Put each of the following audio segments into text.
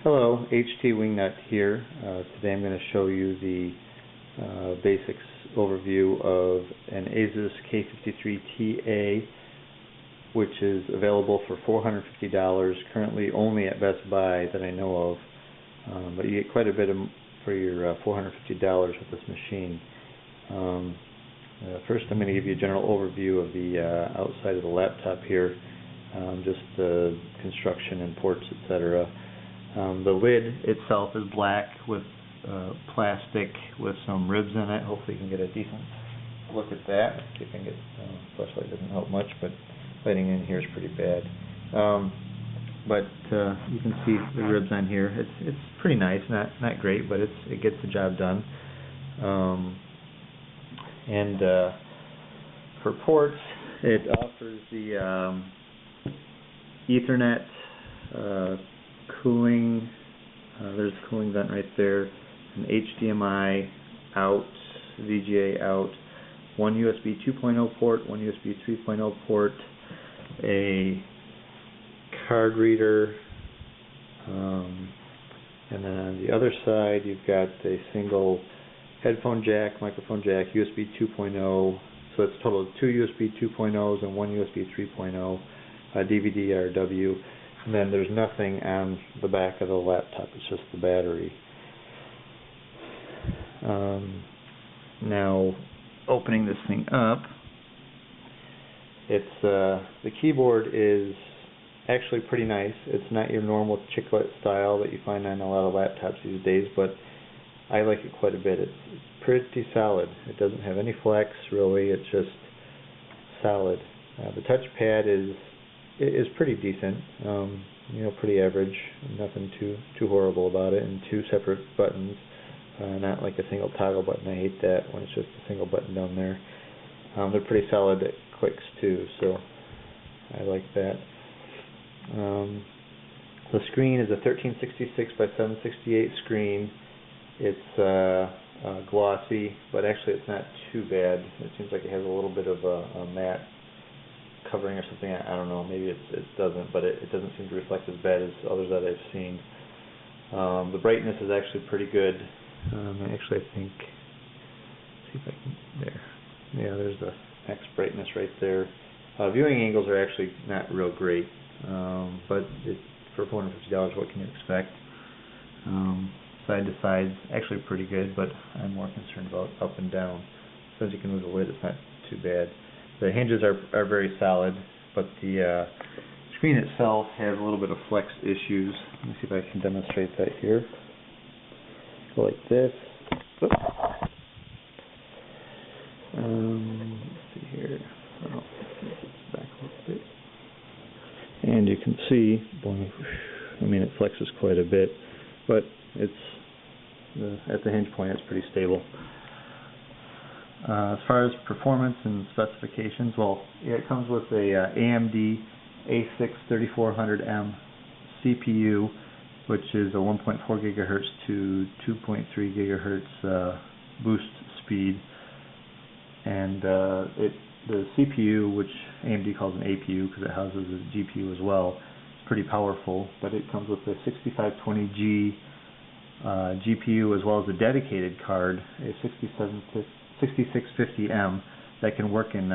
Hello, HT Wingnut here. Today I'm going to show you the basics overview of an Asus K53TA, which is available for $450, currently only at Best Buy that I know of, but you get quite a bit for your $450 with this machine. First I'm going to give you a general overview of the outside of the laptop here, just the construction and ports, etc. The lid itself is black with plastic with some ribs in it. Hopefully you can get a decent look at that. See if I can get, flashlight doesn't help much, but lighting in here is pretty bad. But you can see the ribs on here. It's pretty nice, not great, but it gets the job done. And for ports, it offers the Ethernet cooling. There's a cooling vent right there, an HDMI out, VGA out, one USB 2.0 port, one USB 3.0 port, a card reader, and then on the other side you've got a single headphone jack, microphone jack, USB 2.0, so it's a total of two USB 2.0s and one USB 3.0, DVD RW. And then there's nothing on the back of the laptop, it's just the battery. Now, opening this thing up, it's the keyboard is actually pretty nice. It's not your normal chiclet style that you find on a lot of laptops these days, but I like it quite a bit. It's pretty solid. It doesn't have any flex really, it's just solid. The touchpad is pretty decent, pretty average, nothing too horrible about it, and two separate buttons, not like a single toggle button. I hate that when it's just a single button down there. They're pretty solid at clicks too, so I like that. The screen is a 1366 by 768 screen. It's glossy, but actually it's not too bad. It seems like it has a little bit of a matte covering or something. I don't know, maybe it doesn't, but it doesn't seem to reflect as bad as others that I've seen. The brightness is actually pretty good. Actually, I think, see if I can, there. Yeah, there's the max brightness right there. Viewing angles are actually not real great, but for $450, what can you expect? Side to side's actually pretty good, but I'm more concerned about up and down. So as you can move the lid, it's not too bad. The hinges are very solid, but the screen itself has a little bit of flex issues. Let me see if I can demonstrate that here. Go like this. Oops. Let's see here. Oh, back a little bit. And you can see, it flexes quite a bit, but it's at the hinge point, it's pretty stable. As far as performance and specifications, it comes with a AMD A6 3400M CPU, which is a 1.4 gigahertz to 2.3 gigahertz boost speed, and the CPU, which AMD calls an APU because it houses a GPU as well, is pretty powerful. But it comes with a 6520G GPU as well as a dedicated card, a 6650M that can work in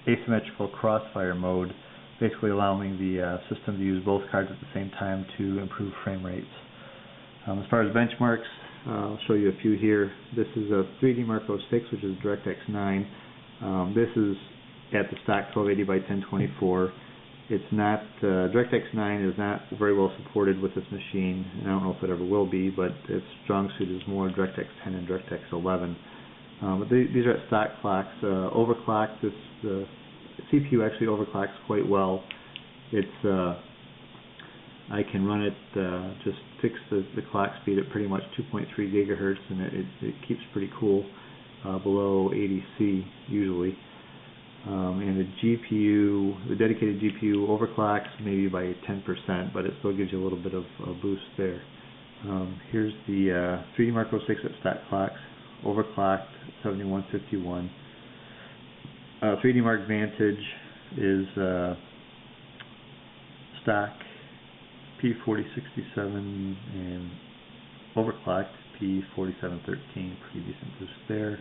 asymmetrical Crossfire mode, basically allowing the system to use both cards at the same time to improve frame rates. As far as benchmarks, I'll show you a few here. This is a 3D Mark 06, which is DirectX 9. This is at the stock 1280 by 1024. It's not, DirectX 9 is not very well supported with this machine, and I don't know if it ever will be, but its strong suit is more DirectX 10 and DirectX 11. But these are at stock clocks. Overclock, the CPU actually overclocks quite well. It's I can run it, just fix the clock speed at pretty much 2.3 gigahertz, and it keeps pretty cool, below 80C usually. And the GPU, the dedicated GPU overclocks maybe by 10%, but it still gives you a little bit of a boost there. Here's the 3D Mark 06 at stock clocks, overclocked 7151. 3D Mark Vantage is stock P4067 and overclocked P4713, pretty decent boost there.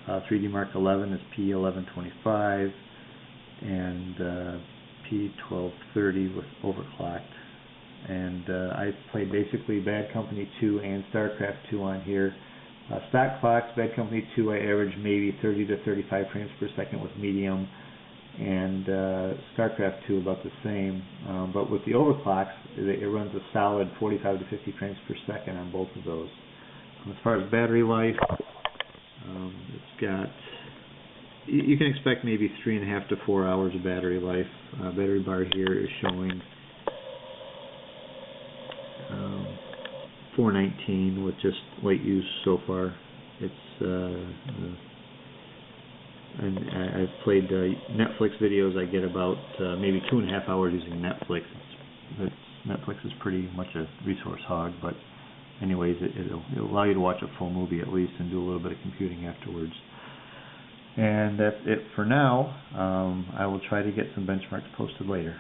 3D Mark 11 is P1125 and P1230 with overclocked. And I played basically Bad Company 2 and StarCraft 2 on here. Stock clocks, Bad Company 2, I average maybe 30 to 35 frames per second with medium, and StarCraft 2 about the same. But with the overclocks, it runs a solid 45 to 50 frames per second on both of those. As far as battery life, it's got, you can expect maybe 3.5 to 4 hours of battery life. Battery bar here is showing 419 with just light use so far. It's and I've played Netflix videos. I get about maybe 2.5 hours using Netflix. Netflix is pretty much a resource hog, but anyways, it'll allow you to watch a full movie at least and do a little bit of computing afterwards. And that's it for now. I will try to get some benchmarks posted later.